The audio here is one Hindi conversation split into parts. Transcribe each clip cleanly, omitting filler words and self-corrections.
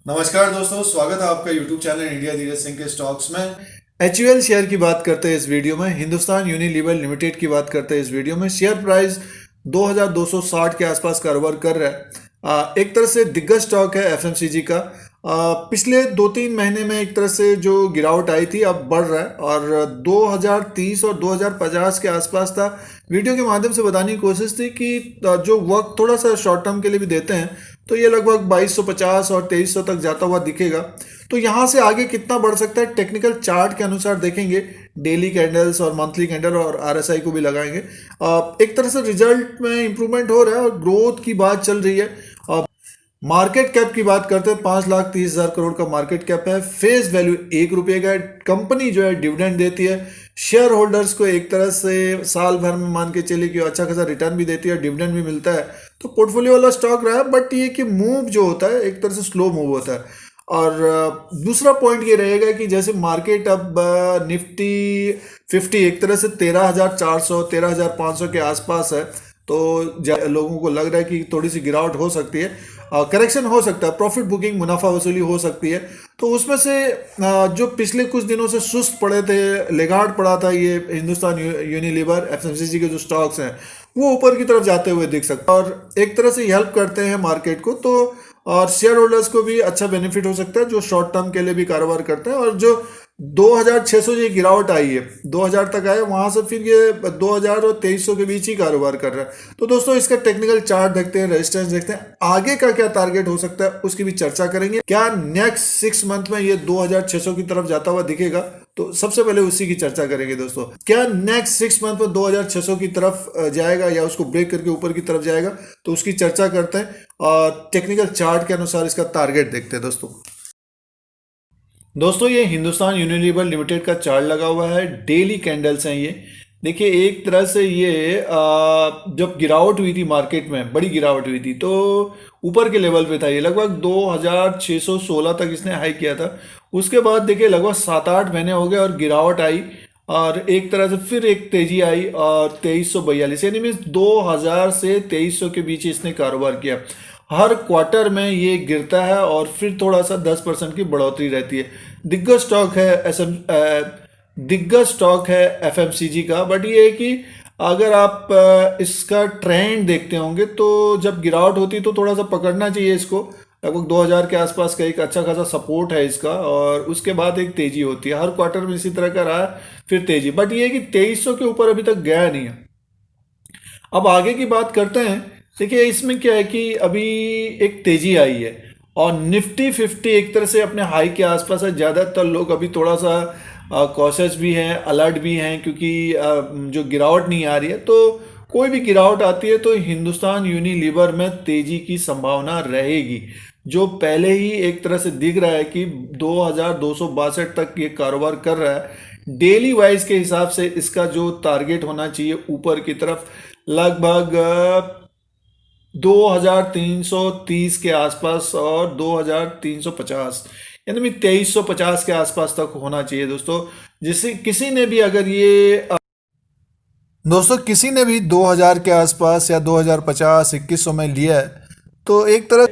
नमस्कार दोस्तों, स्वागत है आपका YouTube channel India Dheeraj Singh के स्टॉक्स में। HUL शेयर की बात करते हैं इस वीडियो में। हिंदुस्तान यूनिलीवर लिमिटेड की बात करते हैं इस वीडियो में। शेयर प्राइस 2260 के आसपास कारोबार कर रहा है। एक तरह से दिग्गज स्टॉक है FMCG का। पिछले 2-3 महीने में एक तरह से जो गिरावट आई थी अब बढ़ रहा है और 2030 और 2050 के आसपास था। वीडियो के माध्यम से बताने की कोशिश थी कि जो वक्त थोड़ा सा शॉर्ट टर्म के लिए भी देते हैं तो ये लगभग 2250 और 2300 तक जाता हुआ दिखेगा। तो यहाँ से आगे कितना बढ़ सकता है टेक्निकल चार्ट के अनुसार देखेंगे। डेली कैंडल्स और मंथली कैंडल और RSI को भी लगाएंगे। एक तरह से रिजल्ट में इंप्रूवमेंट हो रहा है और ग्रोथ की बात चल रही है। मार्केट कैप की बात करते हैं, 5,30,000 करोड़ का मार्केट कैप है। फेस वैल्यू ₹1 का है। कंपनी जो है डिविडेंड देती है शेयर होल्डर्स को। एक तरह से साल भर में मान के चलिए कि अच्छा खासा रिटर्न भी देती है, डिविडेंड भी मिलता है। तो पोर्टफोलियो वाला स्टॉक रहा है, बट ये कि मूव जो होता है एक तरह से स्लो मूव होता है। और दूसरा पॉइंट ये रहेगा कि जैसे मार्केट अब निफ्टी 50 एक तरह से 13,400 13,500 के आसपास है। तो लोगों को लग रहा है कि थोड़ी सी गिरावट हो सकती है, करेक्शन हो सकता है, प्रॉफिट बुकिंग मुनाफा वसूली हो सकती है। तो उसमें से जो पिछले कुछ दिनों से सुस्त पड़े थे, लेगाट पड़ा था ये हिंदुस्तान यूनिलीवर FMCG के जो स्टॉक्स हैं वो ऊपर की तरफ जाते हुए दिख सकता है और एक तरह से हेल्प करते हैं मार्केट को। तो और शेयर होल्डर्स को भी अच्छा बेनिफिट हो सकता है जो शॉर्ट टर्म के लिए भी कारोबार करते हैं। और जो 2600 ये गिरावट आई है, 2000 तक आए, वहां से फिर ये 2000 और 2300 के बीच ही कारोबार कर रहा है। तो दोस्तों इसका टेक्निकल चार्ट देखते हैं, रेजिस्टेंस देखते हैं, आगे का क्या टारगेट हो सकता है उसकी भी चर्चा करेंगे। क्या नेक्स्ट 6 मंथ में ये 2600 की तरफ जाता हुआ दिखेगा? तो सबसे पहले उसी की चर्चा करेंगे दोस्तों। क्या नेक्स्ट 6 मंथ में 2600 की तरफ जाएगा या उसको ब्रेक करके ऊपर की तरफ जाएगा? तो उसकी चर्चा करते हैं और टेक्निकल चार्ट के अनुसार इसका टारगेट देखते हैं दोस्तों ये हिंदुस्तान यूनिलीवर लिमिटेड का चार्ट लगा हुआ है। डेली कैंडल्स हैं ये। देखिए एक तरह से ये जब गिरावट हुई थी मार्केट में, बड़ी गिरावट हुई थी, तो ऊपर के लेवल पे था ये। लगभग 2616 तक इसने हाई किया था। उसके बाद देखिए लगभग 7-8 महीने हो गए और गिरावट आई और एक तरह से फिर एक तेजी आई और 2342 यानी मीन 2000 से 2300 के बीच इसने कारोबार किया। हर क्वार्टर में ये गिरता है और फिर थोड़ा सा 10% की बढ़ोतरी रहती है। दिग्गज स्टॉक है दिग्गज स्टॉक है FMCG का। बट ये है कि अगर आप इसका ट्रेंड देखते होंगे तो जब गिरावट होती है तो थोड़ा सा पकड़ना चाहिए इसको। लगभग 2000 के आसपास का एक अच्छा खासा सपोर्ट है इसका और उसके बाद एक तेजी होती है। हर क्वार्टर में इसी तरह का रहा है, फिर तेजी। बट ये है कि 2300 के ऊपर अभी तक गया नहीं है। अब आगे की बात करते हैं। देखिए इसमें क्या है कि अभी एक तेजी आई है और निफ्टी 50 एक तरह से अपने हाई के आसपास है। ज़्यादातर लोग अभी थोड़ा सा कॉशियस भी हैं, अलर्ट भी हैं, क्योंकि जो गिरावट नहीं आ रही है। तो कोई भी गिरावट आती है तो हिंदुस्तान यूनिलीवर में तेजी की संभावना रहेगी। जो पहले ही एक तरह से दिख रहा है कि 2262 तक ये कारोबार कर रहा है। डेली वाइज के हिसाब से इसका जो टारगेट होना चाहिए ऊपर की तरफ लगभग 2330 के आसपास और 2350 यानी भी 2350 के आसपास तक होना चाहिए दोस्तों। जिससे किसी ने भी अगर ये दोस्तों किसी ने भी 2000 के आसपास या 2050 2100 में लिया है तो एक तरह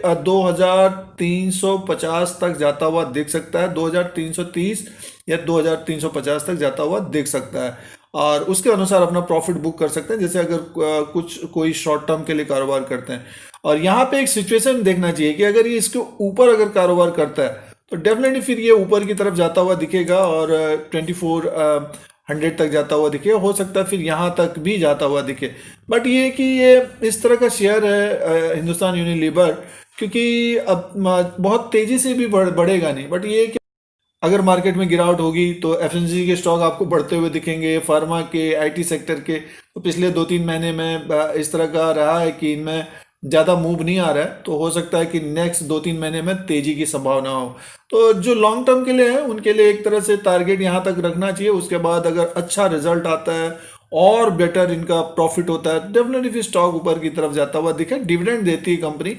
2350 तक जाता हुआ देख सकता है। 2330 या 2350 तक जाता हुआ देख सकता है और उसके अनुसार अपना प्रॉफिट बुक कर सकते हैं। जैसे अगर कोई शॉर्ट टर्म के लिए कारोबार करते हैं। और यहाँ पे एक सिचुएशन देखना चाहिए कि अगर ये इसके ऊपर अगर कारोबार करता है तो डेफिनेटली फिर ये ऊपर की तरफ जाता हुआ दिखेगा और 2400 तक जाता हुआ दिखे। हो सकता है फिर यहाँ तक भी जाता हुआ दिखे। बट ये कि ये इस तरह का शेयर है हिंदुस्तान यूनिलीवर, क्योंकि अब बहुत तेजी से भी बढ़ेगा नहीं। बट ये कि अगर मार्केट में गिरावट होगी तो FMCG के स्टॉक आपको बढ़ते हुए दिखेंगे, फार्मा के, IT सेक्टर के। तो पिछले 2-3 महीने में इस तरह का रहा है कि इनमें ज़्यादा मूव नहीं आ रहा है। तो हो सकता है कि नेक्स्ट 2-3 महीने में तेजी की संभावना हो। तो जो लॉन्ग टर्म के लिए है उनके लिए एक तरह से टारगेट यहाँ तक रखना चाहिए। उसके बाद अगर अच्छा रिजल्ट आता है और बेटर इनका प्रॉफिट होता है डेफिनेटली फिर स्टॉक ऊपर की तरफ जाता हुआ दिखे। डिविडेंड देती है कंपनी,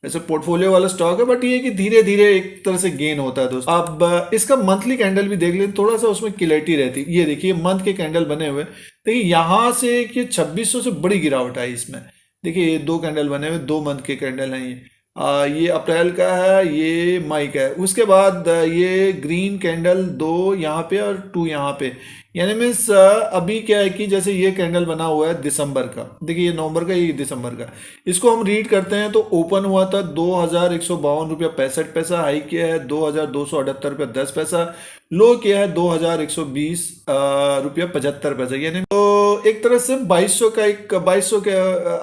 वैसे पोर्टफोलियो वाला स्टॉक है। बट ये कि धीरे धीरे एक तरह से गेन होता है दोस्तों। अब इसका मंथली कैंडल भी देख लें, थोड़ा सा उसमें क्लैरिटी रहती है। ये देखिए मंथ के कैंडल बने हुए। देखिए यहाँ से कि 2600 से बड़ी गिरावट आई इसमें। देखिए ये 2 कैंडल बने हुए, 2 मंथ के कैंडल हैं ये। ये अप्रैल का है, ये मई का है। उसके बाद ये ग्रीन कैंडल 2 यहाँ पे और 2 यहाँ पे, यानी मीन्स अभी क्या है कि जैसे ये कैंडल बना हुआ है दिसंबर का, देखिए ये नवंबर का, ये दिसंबर का। इसको हम रीड करते हैं तो ओपन हुआ था 2152 रुपया 65 पैसा, हाई किया है 2278 रुपया 10 पैसा, लो किया है 2120 रुपया 75 पैसा, यानी तो एक तरह से 2200 का, एक 2200 के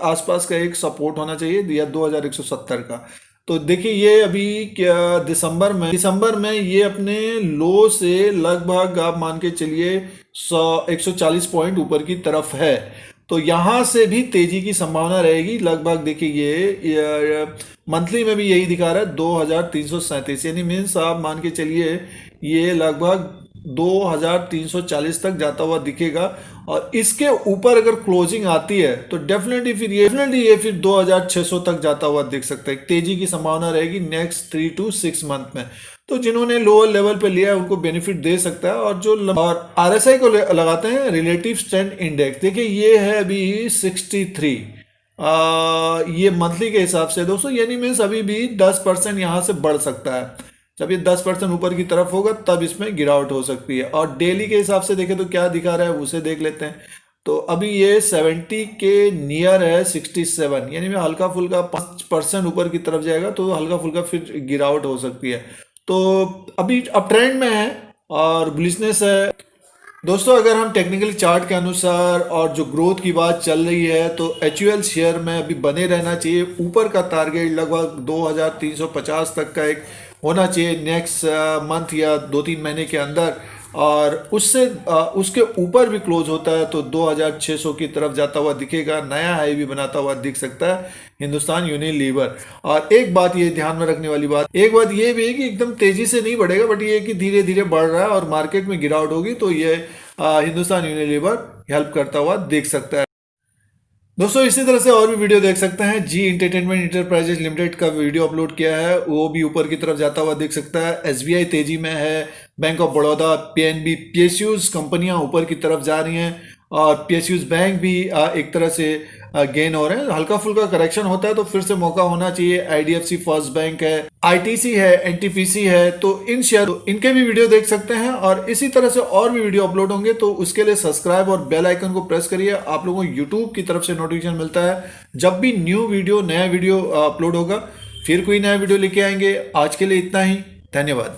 आसपास का एक सपोर्ट होना चाहिए, या 2170 का। तो देखिए ये अभी क्या दिसंबर में ये अपने लो से लगभग आप मान के चलिए 140 पॉइंट ऊपर की तरफ है। तो यहाँ से भी तेजी की संभावना रहेगी लगभग। देखिए ये मंथली में भी यही दिखा रहा है 2337, यानी मीन्स आप मान के चलिए ये लगभग 2340 तक जाता हुआ दिखेगा। और इसके ऊपर अगर क्लोजिंग आती है तो डेफिनेटली ये फिर 2600 तक जाता हुआ दिख सकता है। तेजी की संभावना रहेगी नेक्स्ट 3 to 6 मंथ में। तो जिन्होंने लोअर लेवल पे लिया है उनको बेनिफिट दे सकता है। और आरएसआई को लगाते हैं रिलेटिव स्ट्रेंथ इंडेक्स, देखिए ये है अभी 63, ये मंथली के हिसाब से दोस्तों, यानी मीन्स अभी भी 10% यहाँ से बढ़ सकता है। जब ये 10% ऊपर की तरफ होगा तब इसमें गिरावट हो सकती है। और डेली के हिसाब से देखें तो क्या दिखा रहा है उसे देख लेते हैं। तो अभी ये 70 के नियर है 67, यानी मैं हल्का फुल्का 5% ऊपर की तरफ जाएगा तो हल्का फुल्का फिर गिरावट हो सकती है। तो अभी अप ट्रेंड में है और बुलिशनेस है। दोस्तों अगर हम टेक्निकल चार्ट के अनुसार और जो ग्रोथ की बात चल रही है तो एचयूएल शेयर में अभी बने रहना चाहिए। ऊपर का टारगेट लगभग 2350 तक का एक होना चाहिए नेक्स्ट मंथ या 2-3 महीने के अंदर। और उससे उसके ऊपर भी क्लोज होता है तो 2600 की तरफ जाता हुआ दिखेगा, नया हाई भी बनाता हुआ दिख सकता है हिंदुस्तान यूनिलीवर। और एक बात ये ध्यान में रखने वाली बात, एक बात ये भी है कि एकदम तेजी से नहीं बढ़ेगा, बट ये कि धीरे धीरे बढ़ रहा है और मार्केट में गिरावट होगी तो ये हिंदुस्तान यूनिलीवर हेल्प करता हुआ दिख सकता है। दोस्तों इसी तरह से और भी वीडियो देख सकते हैं। जी एंटरटेनमेंट इंटरप्राइजेज लिमिटेड का वीडियो अपलोड किया है, वो भी ऊपर की तरफ जाता हुआ दिख सकता है। एसबीआई तेजी में है, bank of Baroda, PNB, PSUs कंपनियां ऊपर की तरफ जा रही हैं और पीएसयूज बैंक भी एक तरह से गेन हो रहे हैं। हल्का फुल्का करेक्शन होता है तो फिर से मौका होना चाहिए। आईडीएफसी फर्स्ट बैंक है, आईटीसी है, एनटीपीसी है, तो इन शेयर इनके भी वीडियो देख सकते हैं। और इसी तरह से और भी वीडियो अपलोड होंगे तो उसके लिए सब्सक्राइब और बेल आइकन को प्रेस करिए। आप लोगों को यूट्यूब की तरफ से नोटिफिकेशन मिलता है जब भी नया वीडियो अपलोड होगा। फिर कोई नया वीडियो लेके आएंगे। आज के लिए इतना ही, धन्यवाद।